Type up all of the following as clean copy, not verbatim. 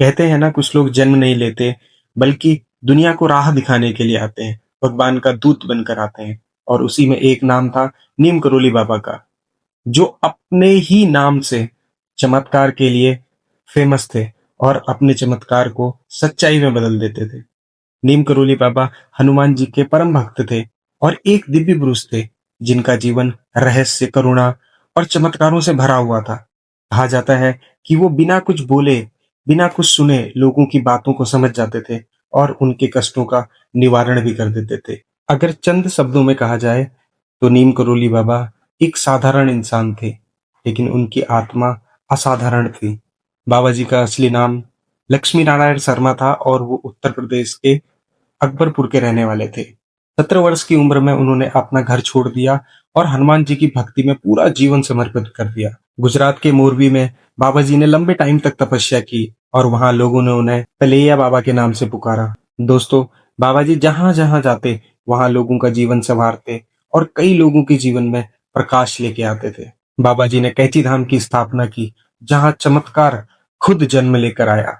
कहते हैं ना, कुछ लोग जन्म नहीं लेते बल्कि दुनिया को राह दिखाने के लिए आते हैं, भगवान का दूत बनकर आते हैं। और उसी में एक नाम था नीम करोली बाबा का, जो अपने ही नाम से चमत्कार के लिए फेमस थे और अपने चमत्कार को सच्चाई में बदल देते थे। नीम करोली बाबा हनुमान जी के परम भक्त थे और एक दिव्य पुरुष थे जिनका जीवन रहस्य, करुणा और चमत्कारों से भरा हुआ था। कहा जाता है कि वो बिना कुछ बोले, बिना कुछ सुने लोगों की बातों को समझ जाते थे और उनके कष्टों का निवारण भी कर देते थे। अगर चंद शब्दों में कहा जाए तो नीम करोली बाबा एक साधारण इंसान थे, लेकिन उनकी आत्मा असाधारण थी। बाबा जी का असली नाम लक्ष्मी नारायण शर्मा था और वो उत्तर प्रदेश के अकबरपुर के रहने वाले थे। 17 वर्ष की उम्र में उन्होंने अपना घर छोड़ दिया और हनुमान जी की भक्ति में पूरा जीवन समर्पित कर दिया। गुजरात के मोरबी में बाबा जी ने लंबे टाइम तक तपस्या की और वहां लोगों ने उन्हें तलैया बाबा के नाम से पुकारा। दोस्तों, बाबा जी जहां जहां जाते वहां लोगों का जीवन संवारते और कई लोगों के जीवन में प्रकाश लेके आते थे। बाबा जी ने कैची धाम की स्थापना की, जहां चमत्कार खुद जन्म लेकर आया।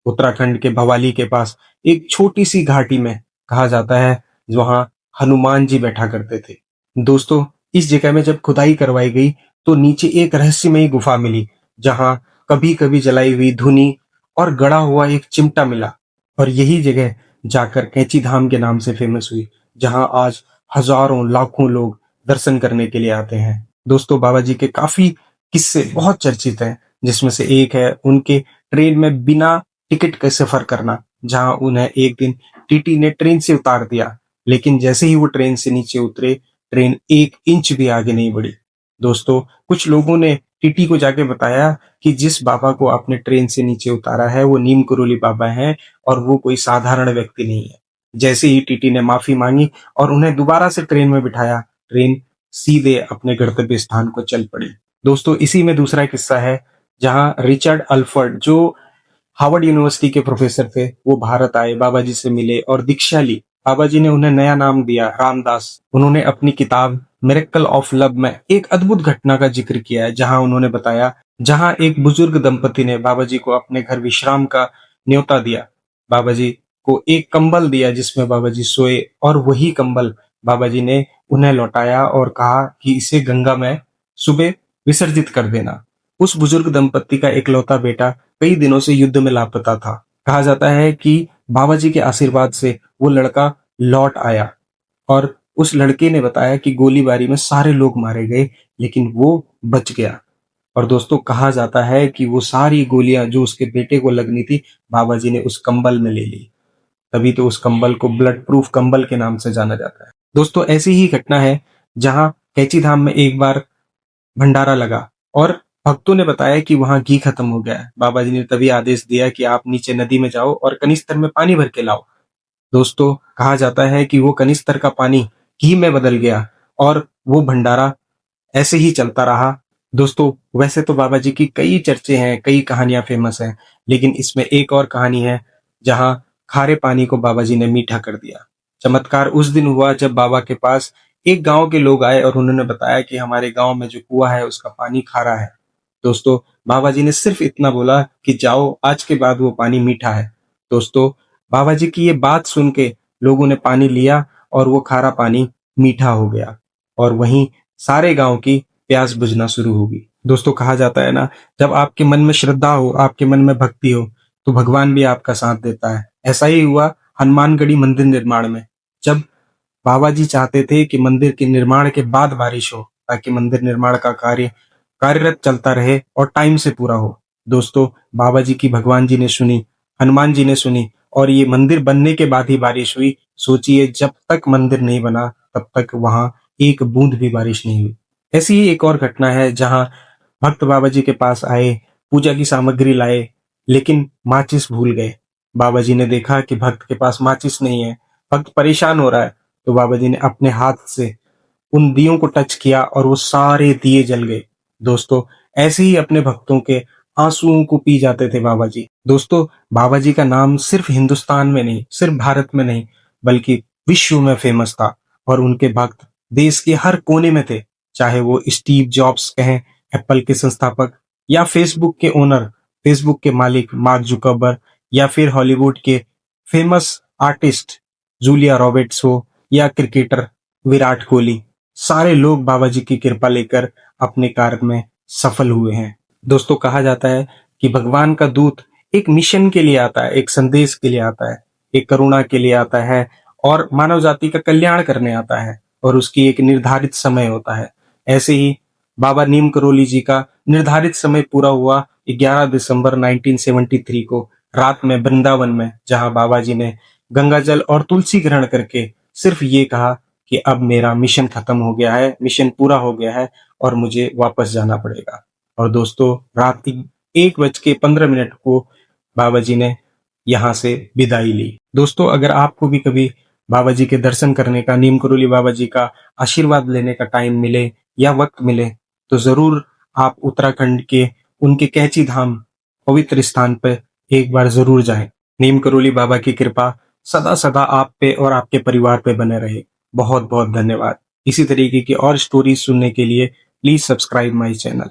उत्तराखंड के भवाली के पास एक छोटी सी घाटी में, कहा जाता है, वहां हनुमान जी बैठा करते थे। दोस्तों, इस जगह में जब खुदाई करवाई गई तो नीचे एक रहस्यमयी गुफा मिली, जहां कभी कभी जलाई हुई धुनी और गड़ा हुआ एक चिमटा मिला। और यही जगह जाकर कैची धाम के नाम से फेमस हुई, जहां आज हजारों लाखों लोग दर्शन करने के लिए आते हैं। दोस्तों, बाबा जी के काफी किस्से बहुत चर्चित हैं, जिसमें से एक है उनके ट्रेन में बिना टिकट का सफर करना, जहां उन्हें एक दिन टीटी ने ट्रेन से उतार दिया, लेकिन जैसे ही वो ट्रेन से नीचे उतरे, ट्रेन 1 इंच भी आगे नहीं बढ़ी। दोस्तों, कुछ लोगों ने टीटी को जाके बताया कि जिस बाबा को आपने ट्रेन से नीचे उतारा है वो नीम करोली बाबा हैं और वो कोई साधारण व्यक्ति नहीं है। जैसे ही टीटी ने माफी मांगी और उन्हें दोबारा से ट्रेन में बिठाया, ट्रेन सीधे अपने गंतव्य स्थान को चल पड़ी। दोस्तों, इसी में दूसरा किस्सा है, जहां रिचर्ड अल्फर्ड, जो हार्वर्ड यूनिवर्सिटी के प्रोफेसर थे, वो भारत आए, बाबा जी से मिले और दीक्षा ली। बाबा जी ने उन्हें नया नाम दिया, रामदास। उन्होंने अपनी किताब मिरेकल ऑफ लव में एक अद्भुत घटना का जिक्र किया है, जहां उन्होंने बताया, जहां एक बुजुर्ग दंपति ने बाबा जी को अपने घर विश्राम का न्योता दिया। बाबा जी को एक कंबल दिया जिसमें बाबा जी सोए और वही कंबल बाबा जी ने उन्हें लौटाया और कहा कि इसे गंगा में सुबह विसर्जित कर देना। उस बुजुर्ग दंपति का इकलौता बेटा कई दिनों से युद्ध में लापता था। कहा जाता है कि बाबा जी के आशीर्वाद से वो लड़का लौट आया और उस लड़के ने बताया कि गोलीबारी में सारे लोग मारे गए, लेकिन वो बच गया। और दोस्तों, कहा जाता है कि वो सारी गोलियां जो उसके बेटे को लगनी थी, बाबा जी ने उस कंबल में ले ली। तभी तो उस कंबल को ब्लड प्रूफ कंबल के नाम से जाना जाता है। दोस्तों, ऐसी ही घटना है जहां कैची धाम में एक बार भंडारा लगा और भक्तों ने बताया कि वहां घी खत्म हो गया है। बाबा जी ने तभी आदेश दिया कि आप नीचे नदी में जाओ और कनिस्तर में पानी भर के लाओ। दोस्तों, कहा जाता है कि वो कनिस्तर का पानी घी में बदल गया और वो भंडारा ऐसे ही चलता रहा। दोस्तों, वैसे तो बाबा जी की कई चर्चे हैं, कई कहानियां फेमस हैं, लेकिन इसमें एक और कहानी है जहां खारे पानी को बाबा जी ने मीठा कर दिया। चमत्कार उस दिन हुआ जब बाबा के पास एक गांव के लोग आए और उन्होंने बताया कि हमारे गांव में जो कुआं है उसका पानी खारा है। दोस्तों, बाबा जी ने सिर्फ इतना बोला कि जाओ, आज के बाद वो पानी मीठा है। दोस्तों, बाबा जी की ये बात सुन के लोगों ने पानी लिया और वो खारा पानी मीठा हो गया और वहीं सारे गांव की प्यास बुझना शुरू होगी। दोस्तों, कहा जाता है ना, जब आपके मन में श्रद्धा हो, आपके मन में भक्ति हो, तो भगवान भी आपका साथ देता है। ऐसा ही हुआ हनुमानगढ़ी मंदिर निर्माण में, जब बाबा जी चाहते थे कि मंदिर के निर्माण के बाद बारिश हो, ताकि मंदिर निर्माण का कार्य कार्यरत चलता रहे और टाइम से पूरा हो। दोस्तों, बाबा जी की भगवान जी ने सुनी, हनुमान जी ने सुनी और ये मंदिर बनने के बाद ही बारिश हुई। सोचिए, जब तक मंदिर नहीं बना तब तक वहां एक बूंद भी बारिश नहीं हुई। ऐसी ही एक और घटना है जहां भक्त बाबा जी के पास आए, पूजा की सामग्री लाए, लेकिन माचिस भूल गए। बाबा जी ने देखा कि भक्त के पास माचिस नहीं है, भक्त परेशान हो रहा है, तो बाबा जी ने अपने हाथ से उन दियों को टच किया और वो सारे दिए जल गए। दोस्तों, ऐसे ही अपने भक्तों के आंसुओं को पी जाते थे बाबा जी। दोस्तों, बाबा जी का नाम सिर्फ हिंदुस्तान में नहीं, सिर्फ भारत में नहीं, बल्कि विश्व में फेमस था और उनके भक्त देश के हर कोने में थे। चाहे वो स्टीव जॉब्स कहें, एप्पल के संस्थापक, या फेसबुक के ओनर, फेसबुक के मालिक मार्क जुकरबर्ग या फिर हॉलीवुड के फेमस आर्टिस्ट जूलिया रॉबर्ट्स हो या क्रिकेटर विराट कोहली, सारे लोग बाबा जी की कृपा लेकर अपने कार्य में सफल हुए हैं। दोस्तों, कहा जाता है कि भगवान का दूत एक मिशन के लिए आता है, एक संदेश के लिए आता है, एक करुणा के लिए आता है और मानव जाति का कल्याण करने आता है, और उसकी एक निर्धारित समय होता है। ऐसे ही बाबा नीम करोली जी का निर्धारित समय पूरा हुआ 11 दिसंबर 1973 को रात में वृंदावन में, जहां बाबा जी ने गंगा जल और तुलसी ग्रहण करके सिर्फ ये कहा कि अब मेरा मिशन खत्म हो गया है, मिशन पूरा हो गया है और मुझे वापस जाना पड़ेगा। और दोस्तों, रात 1:15 को बाबा जी ने यहाँ से विदाई ली। दोस्तों, अगर आपको भी कभी बाबा जी के दर्शन करने का, नीम करोली बाबा जी का आशीर्वाद लेने का टाइम मिले या वक्त मिले, तो जरूर आप उत्तराखंड के उनके कैची धाम पवित्र स्थान पर एक बार जरूर जाएं। नीम करोली बाबा की कृपा सदा सदा आप पे और आपके परिवार पे बने रहे। बहुत बहुत धन्यवाद। इसी तरीके की और स्टोरीज सुनने के लिए प्लीज सब्सक्राइब माई चैनल।